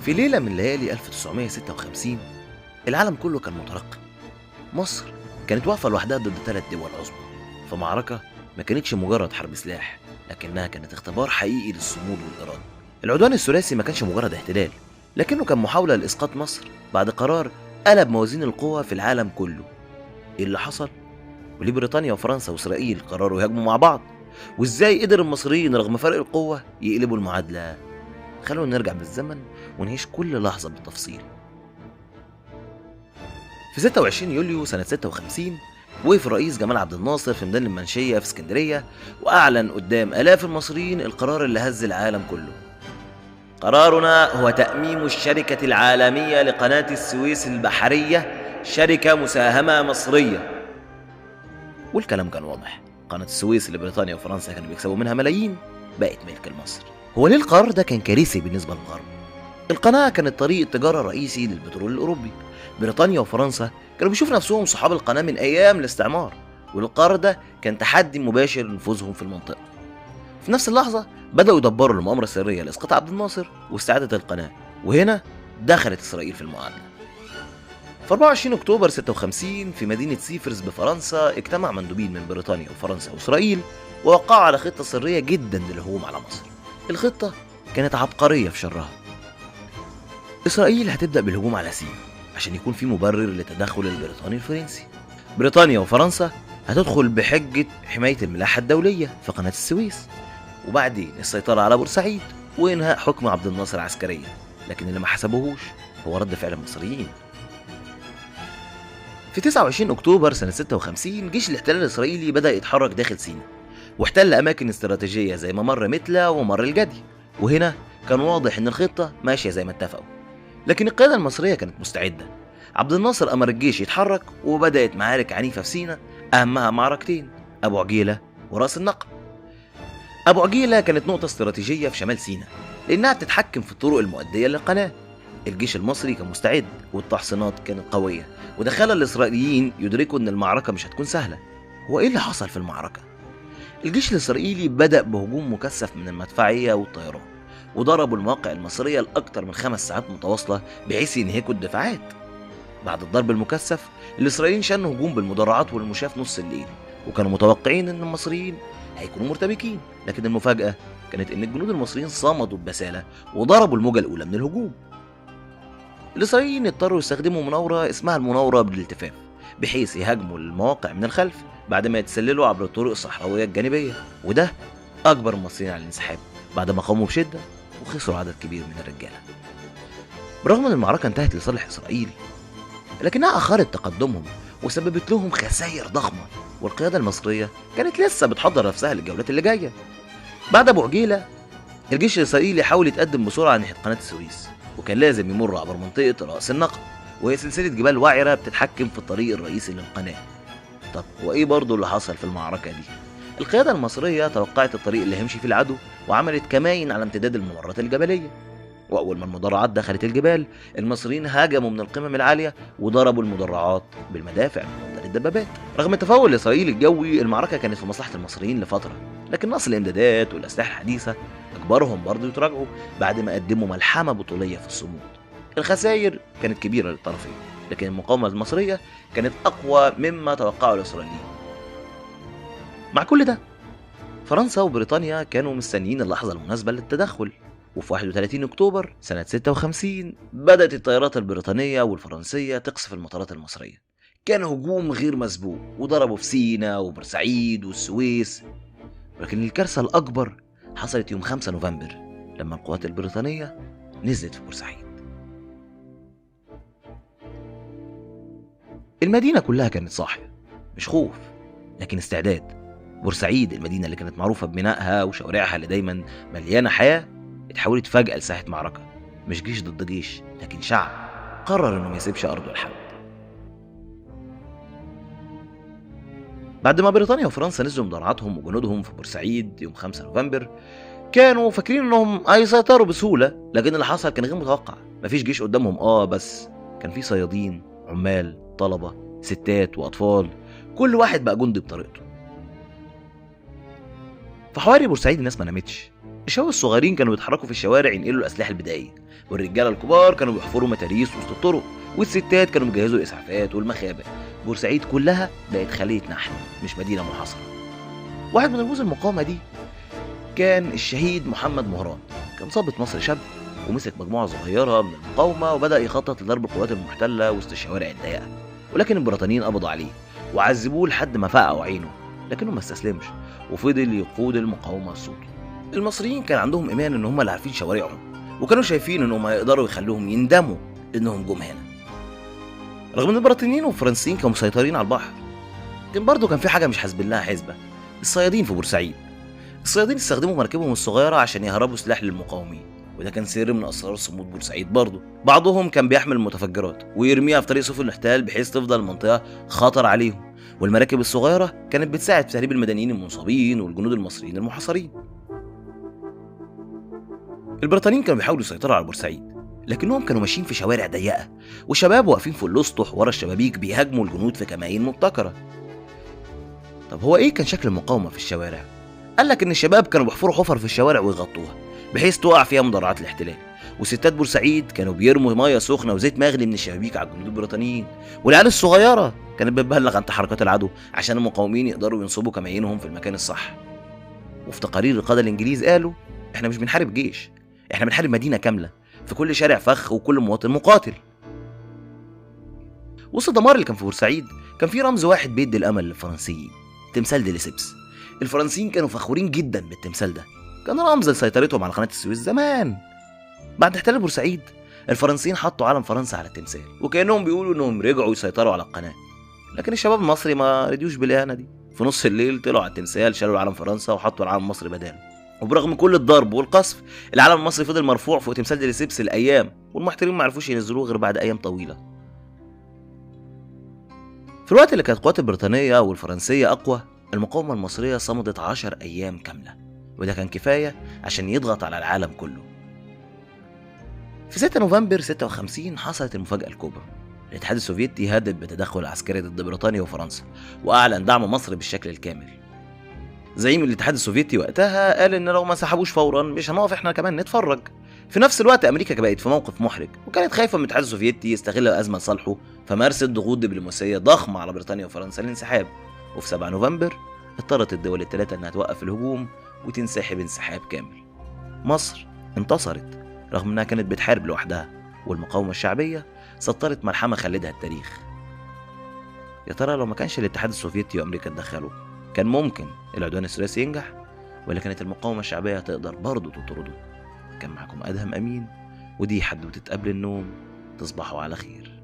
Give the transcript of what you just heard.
في ليلة من ليالي 1956 العالم كله كان مترقب. مصر كانت واقفة لوحدها ضد 3 دول عظمى في معركة ما كانتش مجرد حرب سلاح، لكنها كانت اختبار حقيقي للصمود والإرادة. العدوان الثلاثي ما كانش مجرد احتلال، لكنه كان محاولة لإسقاط مصر بعد قرار قلب موازين القوى في العالم كله. ايه اللي حصل؟ وليه بريطانيا وفرنسا وإسرائيل قرروا يهاجموا مع بعض؟ وازاي قدر المصريين رغم فرق القوة يقلبوا المعادلة؟ خلونا نرجع بالزمن ونعيش كل لحظة بالتفصيل. في 26 يوليو سنة 56 وقف الرئيس جمال عبد الناصر في ميدان المنشية في اسكندرية وأعلن قدام آلاف المصريين القرار اللي هز العالم كله. قرارنا هو تأميم الشركة العالمية لقناة السويس البحرية شركة مساهمة مصرية. والكلام كان واضح، قناة السويس اللي بريطانيا وفرنسا كانوا بيكسبوا منها ملايين بقت ملك لمصر. هو ليه القرار ده كان كارثي بالنسبة للغرب؟ القناة كانت طريق تجارة رئيسي للبترول الأوروبي. بريطانيا وفرنسا كانوا بيشوفوا نفسهم صحاب القناة من أيام الاستعمار، والقرار ده كان تحدي مباشر لنفوذهم في المنطقة. في نفس اللحظة بدأوا يدبروا المؤامرة السرية لإسقاط عبد الناصر واستعادة القناة، وهنا دخلت إسرائيل في المعادلة. في 24 أكتوبر 56 في مدينة سيفرز بفرنسا اجتمع مندوبين من بريطانيا وفرنسا وإسرائيل ووقعوا على خطة سرية جدا للهجوم على مصر. الخطة كانت عبقرية في شرها. إسرائيل هتبدأ بالهجوم على سيناء عشان يكون في مبرر لتدخل البريطاني الفرنسي. بريطانيا وفرنسا هتدخل بحجة حماية الملاحة الدولية في قناة السويس، وبعدين السيطرة على بورسعيد وإنهاء حكم عبد الناصر عسكريا. لكن اللي ما حسبوهوش هو رد فعل المصريين. في 29 أكتوبر سنة 56 جيش الاحتلال الإسرائيلي بدأ يتحرك داخل سيناء واحتل أماكن استراتيجية زي ممر متلا وممر الجدي، وهنا كان واضح إن الخطة ماشية زي ما اتفقوا. لكن القيادة المصرية كانت مستعدة. عبد الناصر أمر الجيش يتحرك وبدأت معارك عنيفة في سيناء، أهمها معركتين، أبو عجيلة ورأس النقب. أبو عجيلة كانت نقطة استراتيجية في شمال سيناء لأنها بتتحكم في الطرق المؤدية للقناة. الجيش المصري كان مستعد والتحصينات كانت قوية، وده خلى الإسرائيليين يدركوا إن المعركة مش هتكون سهلة. هو إيه اللي حصل في المعركة؟ الجيش الإسرائيلي بدأ بهجوم مكثف من المدفعية والطيران، وضربوا المواقع المصرية لأكثر من 5 ساعات متواصلة بحيث ينهكوا الدفاعات. بعد الضرب المكثف الإسرائيليين شنوا هجوم بالمدرعات والمشاة في نص الليل، وكانوا متوقعين إن المصريين هيكونوا مرتبكين. لكن المفاجأة كانت إن الجنود المصريين صمدوا ببسالة وضربوا الموجة الأولى من الهجوم. الإسرائيليين اضطروا يستخدموا مناورة اسمها المناورة بالالتفاف، بحيث يهاجموا المواقع من الخلف بعد ما يتسللوا عبر الطرق الصحراوية الجانبية، وده أجبر المصريين على الانسحاب بعد ما قاموا بشدة وخسروا عدد كبير من الرجالة. برغم أن المعركة انتهت لصالح إسرائيل، لكنها أخرت تقدمهم وسببت لهم خسائر ضخمة، والقيادة المصرية كانت لسه بتحضر نفسها للجولات اللي جاية. بعد أبو عجيلة الجيش الإسرائيلي حاول يتقدم بسرعة ناحية قناة السويس، وكان لازم يمر عبر منطقة رأس النقب، وهي سلسلة جبال وعرة بتتحكم في الطريق الرئيسي للقناة. طب وإيه برضو اللي حصل في المعركة دي؟ القيادة المصرية توقعت الطريق اللي هيمشي فيه العدو وعملت كمائن على امتداد الممرات الجبلية، وأول ما المدرعات دخلت الجبال المصريين هاجموا من القمم العالية وضربوا المدرعات بالمدافع المضادة للدبابات. رغم التفوق الإسرائيلي الجوي المعركة كانت في مصلحة المصريين لفترة، لكن نقص الإمدادات والأسلحة الحديثة أجبرهم برضه يتراجعوا بعد ما قدموا ملحمة بطولية في الصمود. الخسائر كانت كبيرة للطرفين، لكن المقاومة المصرية كانت أقوى مما توقعه الإسرائيليين. مع كل ده فرنسا وبريطانيا كانوا مستنيين اللحظة المناسبة للتدخل، وفي 31 أكتوبر سنة 56 بدأت الطيارات البريطانية والفرنسية تقصف المطارات المصرية. كان هجوم غير مسبوق وضربوا في سيناء وبورسعيد والسويس. لكن الكارثة الأكبر حصلت يوم 5 نوفمبر لما القوات البريطانية نزلت في بورسعيد. المدينة كلها كانت صاحية، مش خوف لكن استعداد. بورسعيد المدينة اللي كانت معروفة ببنائها وشوارعها اللي دايما مليانة حياة اتحولت فجأة لساحة معركة. مش جيش ضد جيش، لكن شعب قرر انه ما يسيبش أرضه لحد. بعد ما بريطانيا وفرنسا نزلوا مدرعاتهم وجنودهم في بورسعيد يوم 5 نوفمبر كانوا فاكرين انهم هيسيطروا بسهولة، لكن اللي حصل كان غير متوقع. مفيش جيش قدامهم بس كان في صيادين، عمال، طلبة، ستات وأطفال، كل واحد بقى جندي بطريقته. في حواري بورسعيد الناس ما نامتش، الشباب الصغيرين كانوا بيتحركوا في الشوارع ينقلوا الأسلحة البدائية، والرجالة الكبار كانوا بيحفروا متاريس وسط الطرق، والستات كانوا بيجهزوا الإسعافات والمخابئ. بورسعيد كلها بقت خلية نحل مش مدينة محاصرة. واحد من رموز المقاومة دي كان الشهيد محمد مهران، كان ضابط مصري شاب ومسك مجموعة صغيرة من المقاومة وبدأ يخطط لضرب القوات المحتلة وسط الشوارع الضيقة، ولكن البريطانيين قبضوا عليه وعذبوه لحد ما فقعوا عينه، لكنه ما استسلمش وفضل يقود المقاومة الصوت. المصريين كان عندهم إيمان إن هم اللي عارفين شوارعهم، وكانوا شايفين إنهم هيقدروا يخلوهم يندموا إنهم جم هنا. رغم إن البريطانيين والفرنسيين كانوا مسيطرين على البحر، لكن برضه كان في حاجة مش حاسبين لها حسبة: الصيادين في بورسعيد. الصيادين استخدموا مراكبهم الصغيرة عشان يهربوا سلاح للمقاومين، وده كان سر من أسرار صمود بورسعيد برضه. بعضهم كان بيحمل متفجرات ويرميها في طريق سفن الاحتلال بحيث تفضل المنطقة خطر عليهم، والمراكب الصغيرة كانت بتساعد في تهريب المدنيين المنصابين والجنود المصريين المحاصرين. البريطانيين كانوا بيحاولوا يسيطروا على بورسعيد، لكنهم كانوا ماشيين في شوارع ضيقة، والشباب واقفين في الأسطح ورا الشبابيك بيهاجموا الجنود في كمائن مبتكرة. طب هو إيه كان شكل المقاومة في الشوارع؟ قال لك إن الشباب كانوا بيحفروا حفر في الشوارع ويغطوها بحيث تقع فيها مدرعات الاحتلال، وستات بورسعيد كانوا بيرموا ميه سخنه وزيت مغلي من الشبابيك على الجنود البريطانيين، والعيال الصغيره كانت بتبلغ عن تحركات العدو عشان المقاومين يقدروا ينصبوا كمائنهم في المكان الصح. وفي تقارير القاده الانجليز قالوا: احنا مش بنحارب جيش، احنا بنحارب مدينه كامله، في كل شارع فخ وكل مواطن مقاتل. وسط الدمار اللي كان في بورسعيد كان في رمز واحد بيدي الامل للفرنسيين: تمثال دي ليسيبس. الفرنسيين كانوا فخورين جدا بالتمثال ده، كان رمز لسيطرتهم على قناه السويس زمان. بعد احتلال بورسعيد الفرنسيين حطوا علم فرنسا على التمثال، وكانهم بيقولوا انهم رجعوا يسيطروا على القناه، لكن الشباب المصري ما رضيوش بالاهانه دي. في نص الليل طلعوا على التمثال، شالوا علم فرنسا وحطوا العلم المصري بداله، وبرغم كل الضرب والقصف العلم المصري فضل مرفوع فوق تمثال دي ليسيبس الايام، والمحترمين ما عرفوش ينزلوه غير بعد ايام طويله. في الوقت اللي كانت القوات البريطانيه والفرنسيه اقوى، المقاومه المصريه صمدت 10 ايام كامله، وده كان كفايه عشان يضغط على العالم كله. في 6 نوفمبر 56 حصلت المفاجأة الكبرى: الاتحاد السوفيتي هدد بتدخل عسكري ضد بريطانيا وفرنسا، وأعلن دعم مصر بالشكل الكامل. زعيم الاتحاد السوفيتي وقتها قال إن لو ما سحبوش فورا مش هنقف إحنا كمان نتفرج. في نفس الوقت أمريكا بقت في موقف محرج، وكانت خايفة من الاتحاد السوفيتي يستغل الأزمة لصالحه، فمارست ضغوط دبلوماسية ضخمة على بريطانيا وفرنسا للانسحاب. وفي 7 نوفمبر اضطرت الدول الثلاثة إنها توقف الهجوم وتنسحب انسحاب كامل. مصر انتصرت رغم انها كانت بتحارب لوحدها، والمقاومة الشعبية سطرت ملحمة خلدها التاريخ. يا ترى لو ما كانش الاتحاد السوفيتي وامريكا اتدخلوا كان ممكن العدوان الثلاثي ينجح، ولا كانت المقاومة الشعبية تقدر برضه تطرده؟ كان معكم أدهم أمين، ودي حدوتة قبل النوم. تصبحوا على خير.